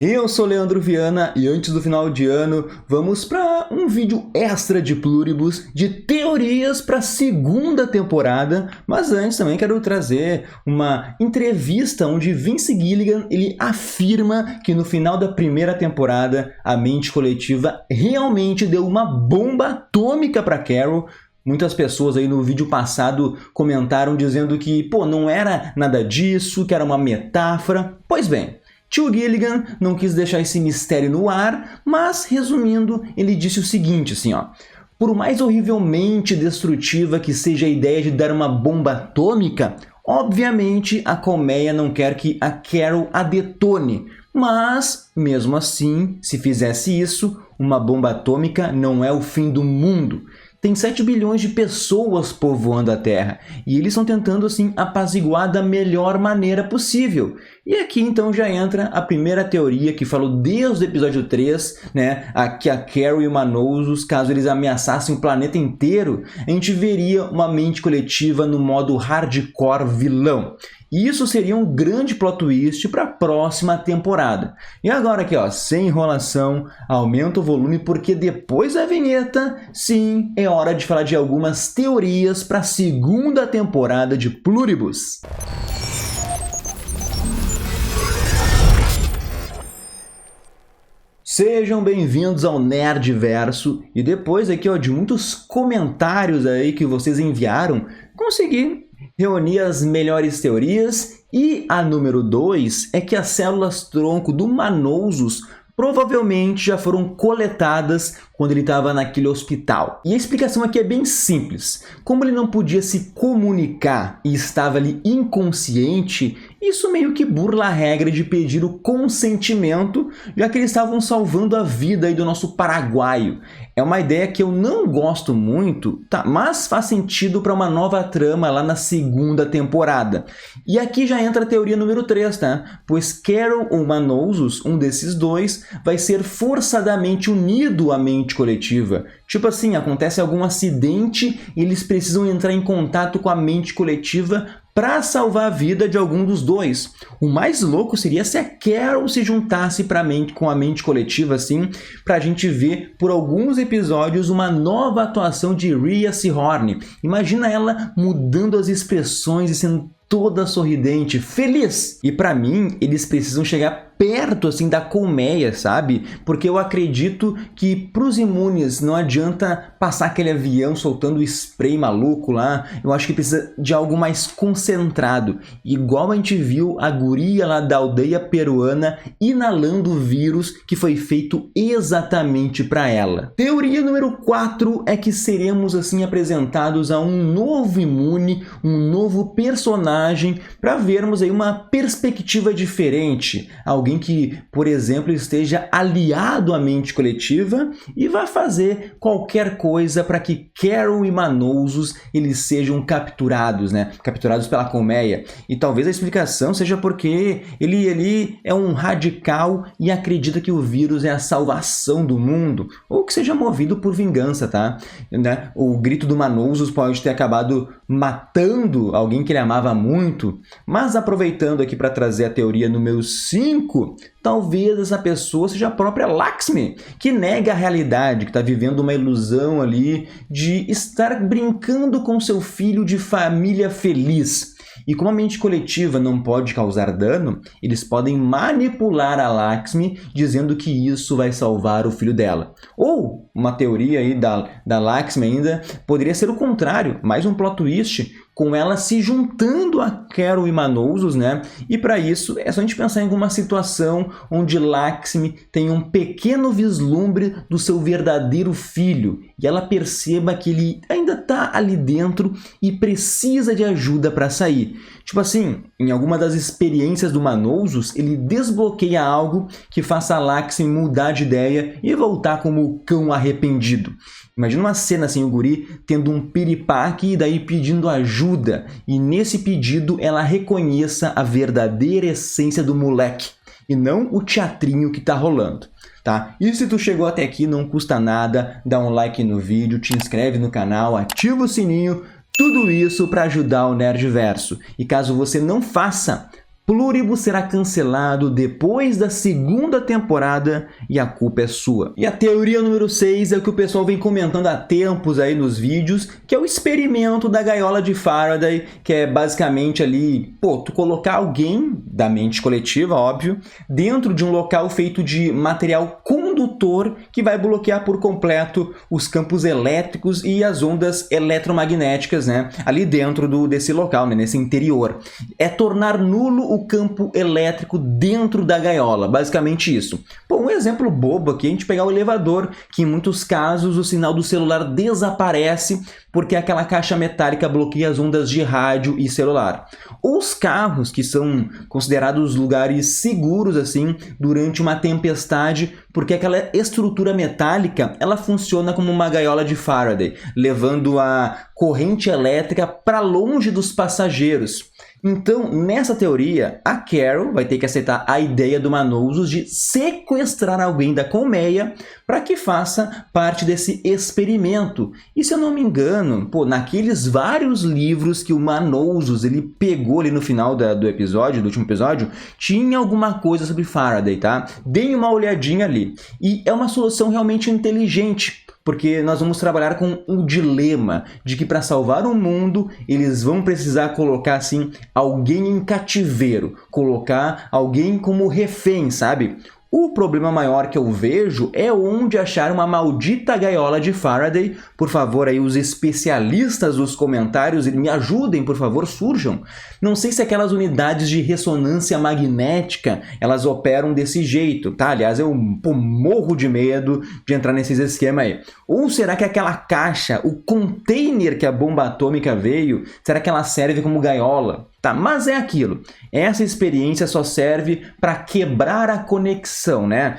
Eu sou Leandro Viana e antes do final de ano vamos para um vídeo extra de Pluribus de teorias para a segunda temporada, mas antes também quero trazer uma entrevista onde Vince Gilligan ele afirma que no final da primeira temporada a mente coletiva realmente deu uma bomba atômica para Carol. Muitas pessoas aí no vídeo passado comentaram dizendo que não era nada disso, que era uma metáfora. Pois bem, Tio Gilligan não quis deixar esse mistério no ar, mas, resumindo, ele disse o seguinte, assim, ó. Por mais horrivelmente destrutiva que seja a ideia de dar uma bomba atômica, obviamente a colmeia não quer que a Carol a detone. Mas, mesmo assim, se fizesse isso, uma bomba atômica não é o fim do mundo. Tem 7 bilhões de pessoas povoando a Terra, e eles estão tentando, assim, apaziguar da melhor maneira possível. E aqui, então, já entra a primeira teoria que falou desde o episódio 3, né, que a Carol e o Manosus, caso eles ameaçassem o planeta inteiro, a gente veria uma mente coletiva no modo hardcore vilão. E isso seria um grande plot twist para a próxima temporada. E agora aqui, ó, sem enrolação, aumenta o volume porque depois da vinheta, sim, é hora de falar de algumas teorias para a segunda temporada de Pluribus. Sejam bem-vindos ao Nerdverso e depois aqui, ó, de muitos comentários aí que vocês enviaram, consegui reunir as melhores teorias e a número 2 é que as células-tronco do Manosus provavelmente já foram coletadas quando ele estava naquele hospital. E a explicação aqui é bem simples. Como ele não podia se comunicar e estava ali inconsciente, isso meio que burla a regra de pedir o consentimento, já que eles estavam salvando a vida aí do nosso paraguaio. É uma ideia que eu não gosto muito, tá? Mas faz sentido para uma nova trama lá na segunda temporada. E aqui já entra a teoria número 3, tá? Pois Carol ou Manosus, um desses dois, vai ser forçadamente unido à mente coletiva. Tipo assim, acontece algum acidente e eles precisam entrar em contato com a mente coletiva para salvar a vida de algum dos dois. O mais louco seria se a Carol se juntasse com a mente coletiva, assim, para a gente ver por alguns episódios uma nova atuação de Rhea Seehorn. Imagina ela mudando as expressões e sendo toda sorridente, feliz. E para mim, eles precisam chegar perto assim da colmeia, sabe? Porque eu acredito que pros imunes não adianta passar aquele avião soltando spray maluco lá. Eu acho que precisa de algo mais concentrado. Igual a gente viu a guria lá da aldeia peruana inalando o vírus que foi feito exatamente para ela. Teoria número 4 é que seremos assim apresentados a um novo imune, um novo personagem para vermos aí uma perspectiva diferente. Alguém que, por exemplo, esteja aliado à mente coletiva e vai fazer qualquer coisa para que Carol e Manosus eles sejam capturados, né? Capturados pela colmeia. E talvez a explicação seja porque ele é um radical e acredita que o vírus é a salvação do mundo, ou que seja movido por vingança, tá? Né? O grito do Manosus pode ter acabado matando alguém que ele amava muito, mas aproveitando aqui para trazer a teoria número 5, talvez essa pessoa seja a própria Lakshmi, que nega a realidade, que está vivendo uma ilusão ali de estar brincando com seu filho de família feliz. E como a mente coletiva não pode causar dano, eles podem manipular a Lakshmi dizendo que isso vai salvar o filho dela. Ou uma teoria aí da Lakshmi ainda poderia ser o contrário, mais um plot twist, com ela se juntando a Carol e Manosus, né? E para isso é só a gente pensar em alguma situação onde Lakshmi tem um pequeno vislumbre do seu verdadeiro filho e ela perceba que ele ainda está ali dentro e precisa de ajuda para sair. Tipo assim, em alguma das experiências do Manosus, ele desbloqueia algo que faça a Lakshmi mudar de ideia e voltar como o cão arrependido. Imagina uma cena assim, o guri tendo um piripaque e daí pedindo ajuda. E nesse pedido ela reconheça a verdadeira essência do moleque e não o teatrinho que tá rolando. Tá? E se tu chegou até aqui, não custa nada, dá um like no vídeo, te inscreve no canal, ativa o sininho, tudo isso para ajudar o Nerdverso. E caso você não faça, Pluribus será cancelado depois da segunda temporada e a culpa é sua. E a teoria número 6 é o que o pessoal vem comentando há tempos aí nos vídeos, que é o experimento da gaiola de Faraday, que é basicamente ali, tu colocar alguém da mente coletiva, óbvio, dentro de um local feito de material condutor que vai bloquear por completo os campos elétricos e as ondas eletromagnéticas, né, ali dentro desse local, né, nesse interior. É tornar nulo o campo elétrico dentro da gaiola, basicamente isso. Um exemplo bobo aqui é a gente pegar o elevador, que em muitos casos o sinal do celular desaparece porque aquela caixa metálica bloqueia as ondas de rádio e celular. Ou os carros, que são considerados lugares seguros assim durante uma tempestade, porque aquela estrutura metálica ela funciona como uma gaiola de Faraday, levando a corrente elétrica para longe dos passageiros. Então, nessa teoria, a Carol vai ter que aceitar a ideia do Manousos de sequestrar alguém da colmeia para que faça parte desse experimento. E se eu não me engano, naqueles vários livros que o Manousos ele pegou ali no final do último episódio, tinha alguma coisa sobre Faraday, tá? Deem uma olhadinha ali. E é uma solução realmente inteligente, porque nós vamos trabalhar com o dilema de que para salvar o mundo, eles vão precisar colocar assim alguém em cativeiro, colocar alguém como refém, sabe? O problema maior que eu vejo é onde achar uma maldita gaiola de Faraday. Por favor, aí os especialistas dos comentários, me ajudem, por favor, surjam. Não sei se aquelas unidades de ressonância magnética, elas operam desse jeito, tá? Aliás, eu morro de medo de entrar nesses esquemas aí. Ou será que aquela caixa, o container que a bomba atômica veio, será que ela serve como gaiola? Tá, mas é aquilo. Essa experiência só serve para quebrar a conexão, né?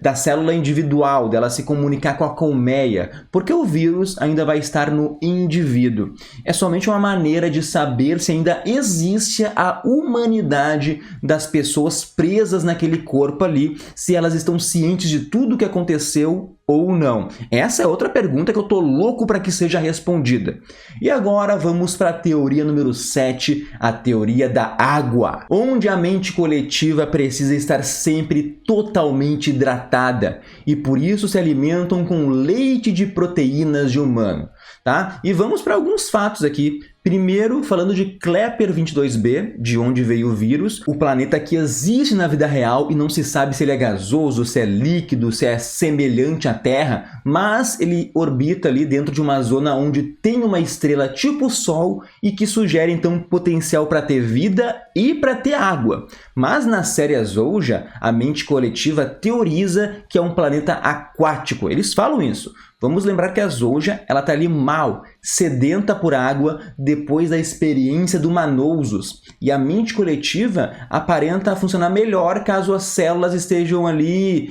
Da célula individual, dela se comunicar com a colmeia, porque o vírus ainda vai estar no indivíduo. É somente uma maneira de saber se ainda existe a humanidade das pessoas presas naquele corpo ali, se elas estão cientes de tudo o que aconteceu ou não? Essa é outra pergunta que eu tô louco para que seja respondida. E agora vamos para a teoria número 7, a teoria da água, onde a mente coletiva precisa estar sempre totalmente hidratada e por isso se alimentam com leite de proteínas de humano, tá? E vamos para alguns fatos aqui. Primeiro, falando de Kepler 22b, de onde veio o vírus, o planeta que existe na vida real e não se sabe se ele é gasoso, se é líquido, se é semelhante à Terra, mas ele orbita ali dentro de uma zona onde tem uma estrela tipo Sol e que sugere então potencial para ter vida e para ter água. Mas na série Azouja, a mente coletiva teoriza que é um planeta aquático. Eles falam isso. Vamos lembrar que a Azouja, ela tá ali mal, sedenta por água depois da experiência do Manousos. E a mente coletiva aparenta funcionar melhor caso as células estejam ali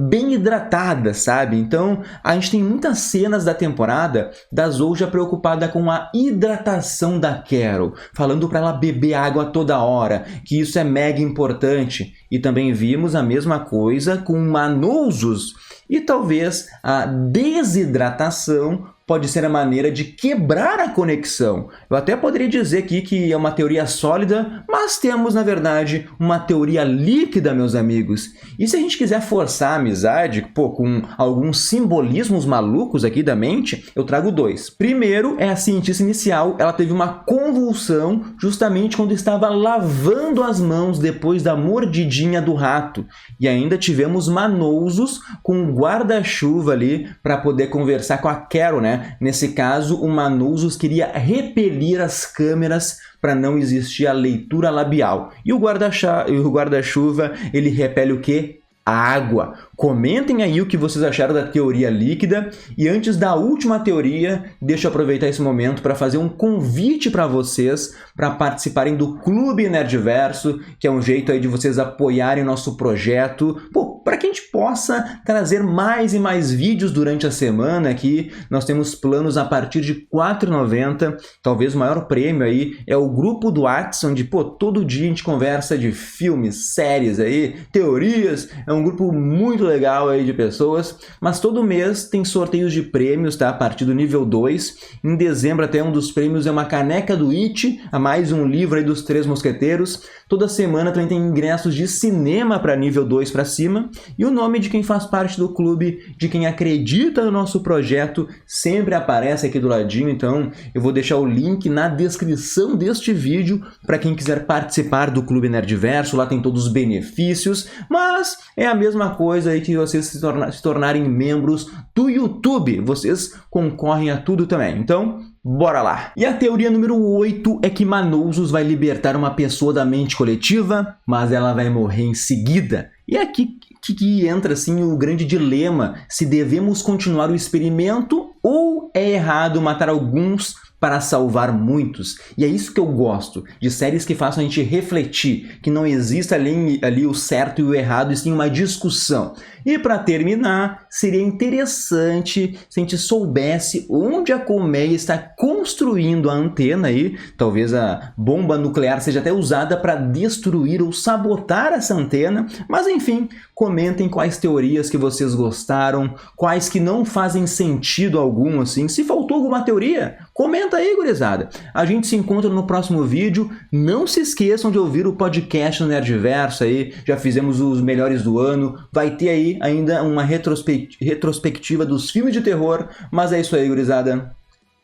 bem hidratadas, sabe? Então, a gente tem muitas cenas da temporada da Azouja preocupada com a hidratação da Carol, falando para ela beber água toda hora, que isso é mega importante. E também vimos a mesma coisa com Manousos. E talvez a desidratação pode ser a maneira de quebrar a conexão. Eu até poderia dizer aqui que é uma teoria sólida, mas temos, na verdade, uma teoria líquida, meus amigos. E se a gente quiser forçar a amizade, com alguns simbolismos malucos aqui da mente, eu trago dois. Primeiro é a cientista inicial, ela teve uma convulsão justamente quando estava lavando as mãos depois da mordidinha do rato. E ainda tivemos Manousos com um guarda-chuva ali para poder conversar com a Carol, né? Nesse caso, o Manousos queria repelir as câmeras para não existir a leitura labial. E o guarda-chuva, ele repele o quê? A água. Comentem aí o que vocês acharam da teoria líquida. E antes da última teoria, deixa eu aproveitar esse momento para fazer um convite para vocês para participarem do Clube Nerdverso, que é um jeito aí de vocês apoiarem o nosso projeto. para que a gente possa trazer mais e mais vídeos durante a semana aqui. Nós temos planos a partir de R$ 4,90. Talvez o maior prêmio aí é o grupo do WhatsApp, onde, pô, todo dia a gente conversa de filmes, séries aí, teorias. É um grupo muito legal aí de pessoas, mas todo mês tem sorteios de prêmios, tá? A partir do nível 2. Em dezembro até um dos prêmios é uma caneca do It, a mais um livro aí dos Três Mosqueteiros. Toda semana também tem ingressos de cinema para nível 2 para cima. E o nome de quem faz parte do clube, de quem acredita no nosso projeto, sempre aparece aqui do ladinho. Então eu vou deixar o link na descrição deste vídeo para quem quiser participar do Clube Nerdverso. Lá tem todos os benefícios, mas é a mesma coisa aí que vocês se tornarem membros do YouTube. Vocês concorrem a tudo também. Então, bora lá! E a teoria número 8 é que Manousos vai libertar uma pessoa da mente coletiva, mas ela vai morrer em seguida. E é aqui que entra assim o grande dilema, se devemos continuar o experimento ou é errado matar alguns para salvar muitos. E é isso que eu gosto, de séries que façam a gente refletir, que não exista ali o certo e o errado, e sim uma discussão. E para terminar, seria interessante se a gente soubesse onde a colmeia está construindo a antena aí. Talvez a bomba nuclear seja até usada para destruir ou sabotar essa antena. Mas enfim, comentem quais teorias que vocês gostaram, quais que não fazem sentido algum assim. Se faltou alguma teoria, comenta aí, gurizada. A gente se encontra no próximo vídeo. Não se esqueçam de ouvir o podcast no Nerdverso aí. Já fizemos os melhores do ano. Vai ter aí ainda uma retrospectiva dos filmes de terror. Mas é isso aí, gurizada.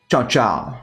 Tchau, tchau.